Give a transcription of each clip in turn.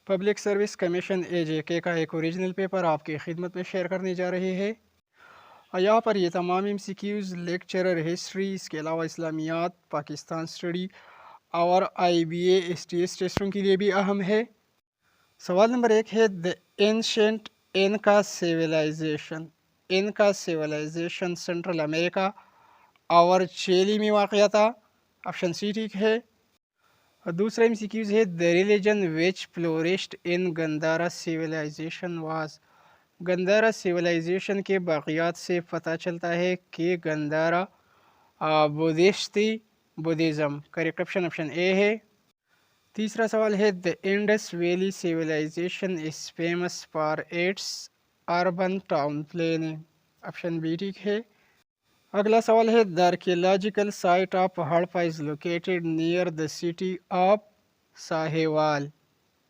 Public service commission AJK کا ایک original paper آپ کی خدمت میں شیئر کرنے جا رہے ہیں۔ یہاں پر یہ تمام MCQs لیکچرر ہسٹری، اس کے علاوہ اسلامیات، پاکستان اسٹڈی اور IBA STS ٹیسٹوں کے لیے بھی اہم ہے۔ سوال نمبر 1 ہے دا اینشینٹ انکا سیویلائزیشن۔ انکا سیویلائزیشن سینٹرل امریکہ اور چیلی میں واقع تھا۔ آپشن سی ٹھیک ہے۔ دوسرا MCQs ہے the religion which flourished in Gandhara civilisation was. Gandhara civilisation کے باقیات سے پتہ چلتا ہے کہ گندھارا بدھسٹ تھی، بدھزم۔ کریکٹ آپشن اے ہے۔ تیسرا سوال ہے the Indus valley civilisation is famous for its urban town planning. Option B ٹھیک ہے۔ اگلا سوال ہے the archaeological site of Harappa is located near the city of Sahiwal.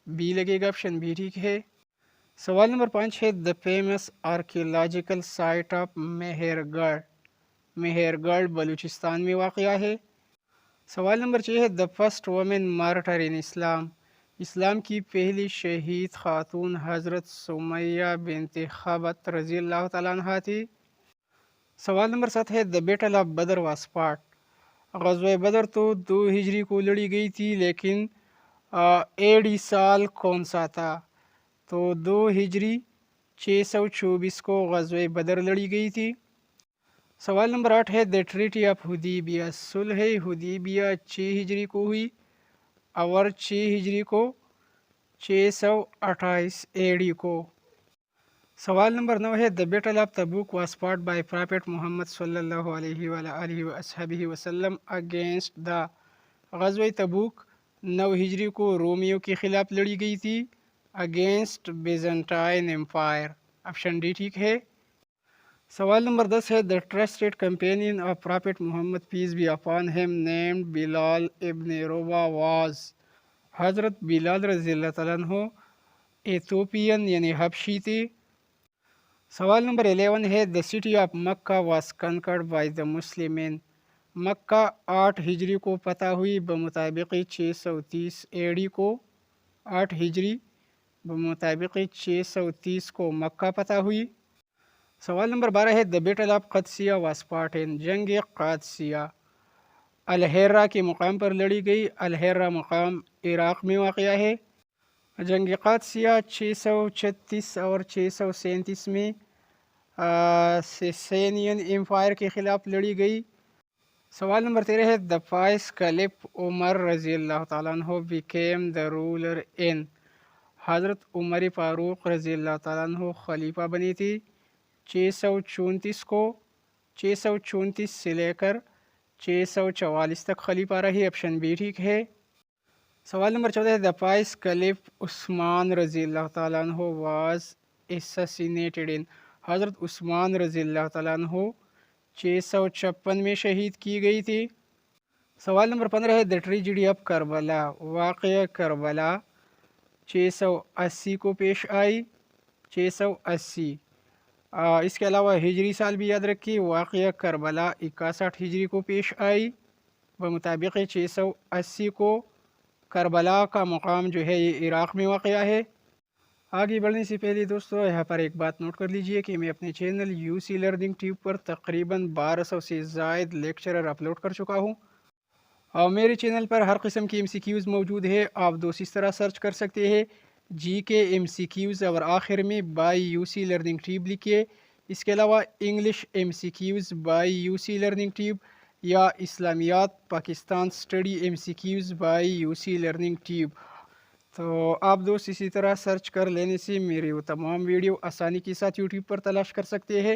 B لگے گا، آپشن بی ٹھیک ہے۔ سوال نمبر 5 ہے the famous archaeological site of Mehrgarh. مہر گڑھ بلوچستان میں واقع ہے۔ سوال نمبر 6 ہے دا فرسٹ وومن مارٹر ان اسلام۔ اسلام کی پہلی شہید خاتون حضرت سمیہ بنت خبت رضی اللہ تعالیٰ عنہ تھی۔ سوال نمبر 7 ہے the battle of Badr was fought. غزوہ بدر تو 2 ہجری کو لڑی گئی تھی، لیکن ایڈی سال کون سا تھا؟ تو 2 ہجری 624 کو غزوہ بدر لڑی گئی تھی۔ سوال نمبر 8 ہے دا ٹریٹی آف حدیبیہ۔ صلح حدیبیہ 6 ہجری کو ہوئی اور 6 ہجری کو 628 AD کو۔ سوال نمبر 9 ہے the battle of Tabuk was fought by prophet Muhammad صلی اللہ علیہ وآلہ وصحبہ وسلم اگینسٹ دا۔ غزوہ تبوک 9 ہجری کو رومیوں کے خلاف لڑی گئی تھی، against Byzantine empire. Option D ٹھیک ہے۔ سوال نمبر 10 ہے the trusted companion of prophet Muhammad peace be upon him named Bilal ibn Rabah was. حضرت بلال رضی اللہ تعالیٰ عنہ ایتھوپین یعنی حبشی تھے۔ سوال نمبر 11 ہے the city of Mecca was conquered by the Muslims. Mecca 8 ہجری کو فتح ہوئی بمطابق 630 AD کو۔ 8 ہجری بمطابق 630 کو مکہ فتح ہوئی۔ سوال نمبر 12 ہے the battle of Qadisiyyah was fought in. جنگ قادسیہ الحرہ کے مقام پر لڑی گئی۔ الحرہ مقام عراق میں واقع ہے۔ جنگ قادسیہ 636 اور 637 میں سیسینین امپائر کے خلاف لڑی گئی۔ سوال نمبر 13 ہے دا فائس کلف عمر رضی اللہ تعالیٰ عنہ بیکیم دا رولر ان۔ حضرت عمر فاروق رضی اللہ تعالیٰ عنہ خلیفہ بنی تھی 634 کو۔ 634 سے لے کر 644 تک خلیفہ رہی۔ آپشن بی ٹھیک ہے۔ سوال نمبر 14 ہے دا فائس کلف عثمان رضی اللہ تعالیٰ عنہ واز اسسینیٹڈ ان۔ حضرت عثمان رضی اللہ تعالیٰ عنہ 656 میں شہید کی گئی تھی۔ سوال نمبر 15 ہے دا ٹریجڈی آف کربلا۔ واقعہ کربلا 680 کو پیش آئی۔ 680 اس کے علاوہ ہجری سال بھی یاد رکھی۔ واقعہ کربلا 61 ہجری کو پیش آئی بمطابق 680 کو۔ کربلا کا مقام جو ہے یہ عراق میں واقع ہے۔ آگے بڑھنے سے پہلے دوستو یہاں پر ایک بات نوٹ کر لیجئے کہ میں اپنے چینل UC لرننگ ٹیوب پر تقریباً 1200 سے زائد لیکچرر اپلوڈ کر چکا ہوں، اور میرے چینل پر ہر قسم کی MCQs موجود ہے۔ آپ دوست اس طرح سرچ کر سکتے ہیں GK MCQs اور آخر میں بائی UC لرننگ ٹیوب لکھیے۔ اس کے علاوہ English MCQs by UC learning tube یا اسلامیات Pakistan study MCQs by UC learning tube, تو آپ دوست اسی طرح سرچ کر لینے سے میرے وہ تمام ویڈیو آسانی کے ساتھ یوٹیوب پر تلاش کر سکتے ہیں۔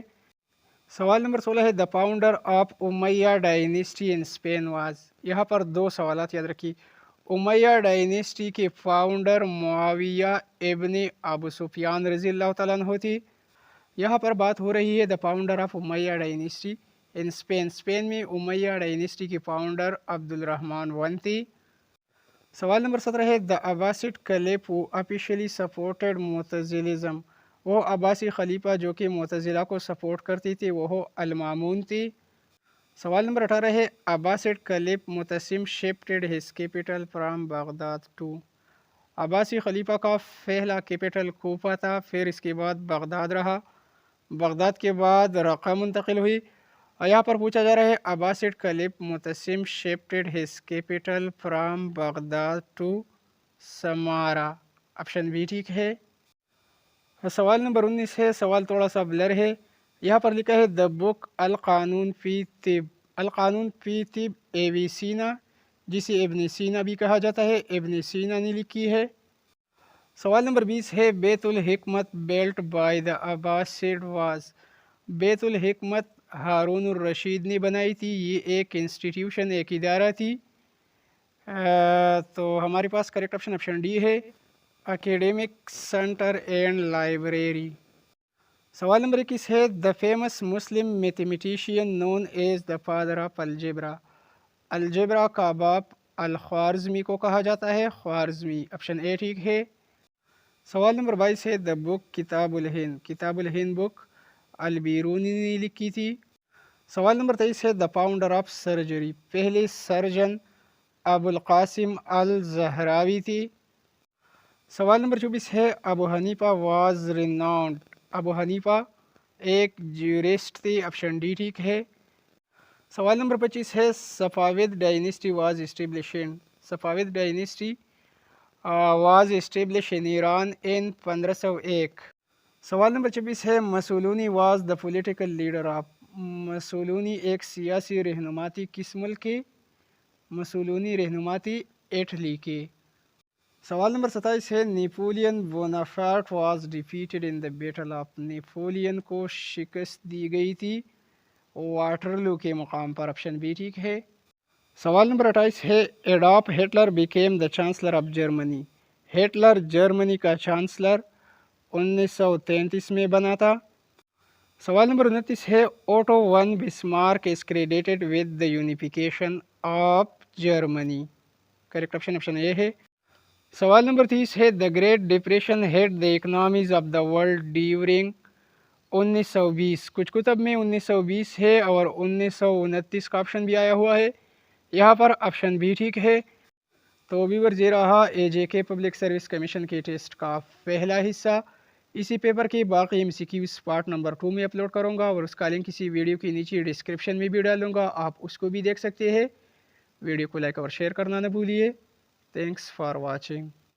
سوال نمبر 16 ہے the founder of Umayyad dynasty in Spain was. یہاں پر 2 سوالات یاد رکھیے۔ امیہ ڈائنیسٹی کے فاؤنڈر معاویہ ابن ابو سفیان رضی اللہ تعالیٰ عنہ تھی۔ یہاں پر بات ہو رہی ہے the founder of Umayyad dynasty in Spain. Spain میں امیہ ڈائنیسٹی کے فاؤنڈر عبد الرحمن 1 تھی۔ سوال نمبر 17 ہے دا عباسڈ کلیف ہو آفیشلی سپورٹڈ معتزلزم۔ وہ عباسی خلیفہ جو کہ معتزلہ کو سپورٹ کرتی تھی وہ المامون تھی۔ سوال نمبر 18 ہے Abbasid caliph Mutasim shifted his capital from Baghdad to. عباسی خلیفہ کا پہلا کیپٹل کوفہ تھا، پھر اس کے بعد بغداد رہا، بغداد کے بعد رقہ منتقل ہوئی۔ اور یہاں پر پوچھا جا رہا ہے Abbasid caliph Mutasim shifted his capital from Baghdad to Samarra, option B ٹھیک ہے۔ سوال نمبر 19 ہے، سوال تھوڑا سا بلر ہے، یہاں پر لکھا ہے دا بک القانون فی طب، القانون فی طب ابن سینا، جسے ابن سینا بھی کہا جاتا ہے، ابن سینا نے لکھی ہے۔ سوال نمبر 20 ہے، بیت الحکمت بیلٹ بائی دا عباسڈ واز، بیت الحکمت ہارون الرشید نے بنائی تھی، یہ ایک انسٹیٹیوشن، ایک ادارہ تھی۔ تو ہمارے پاس کریکٹ آپشن ڈی ہے، اکیڈیمک سینٹر اینڈ لائبریری۔ سوال نمبر 21 ہے، the famous Muslim mathematician known as the father of algebra, algebra کا باپ الخوارزمی کو کہا جاتا ہے، خوارزمی، آپشن اے ٹھیک ہے۔ سوال نمبر 22 ہے، دا بک کتاب الہند، کتاب الہند بک البیرونی نے لکھی تھی۔ سوال نمبر 23 ہے، دا فاؤنڈر آف سرجری، پہلے سرجن ابو القاسم الزہراوی تھی۔ سوال نمبر 24 ہے، ابو حنیفہ واز ریناؤنڈ، ابو حنیفہ ایک جیورسٹ تھی، آپشن ڈی ٹھیک ہے۔ سوال نمبر 25 ہے، Safavid dynasty was established, Safavid dynasty was establish in Iran in 1501۔ سوال نمبر 26 ہے، Mussolini was the political leader of, Mussolini ایک سیاسی رہنما تھی، کس ملک کے؟ مسولونی رہنما تھی اٹلی کے۔ سوال نمبر 27 ہے، Napoleon Bonaparte was defeated in the battle of, Napoleon کو شکست دی گئی تھی واٹرلو کے مقام پر، آپشن بی ٹھیک ہے۔ سوال نمبر 28 ہے، Adolf Hitler became the chancellor of Germany, Hitler Germany کا چانسلر 1933 میں بنا تھا۔ سوال نمبر 29 ہے، Otto von Bismarck is credited with the unification of Germany, correct option A ہے۔ سوال نمبر 30 ہے، the great depression hit the economies of the world during 1920، کچھ کتب میں 1920 ہے اور 1929 کا آپشن بھی آیا ہوا ہے، یہاں پر آپشن بھی ٹھیک ہے۔ تو ویورز یہ رہا اے جے کے پبلک سروس کمیشن کے ٹیسٹ کا پہلا حصہ، اسی پیپر کی باقی MCQs پارٹ نمبر 2 میں اپلوڈ کروں گا اور اس کا لنک کسی ویڈیو کے نیچے ڈسکرپشن میں بھی ڈالوں گا، آپ اس کو بھی دیکھ سکتے ہیں۔ ویڈیو کو لائک اور شیئر کرنا نہ بھولیے۔ Thanks for watching.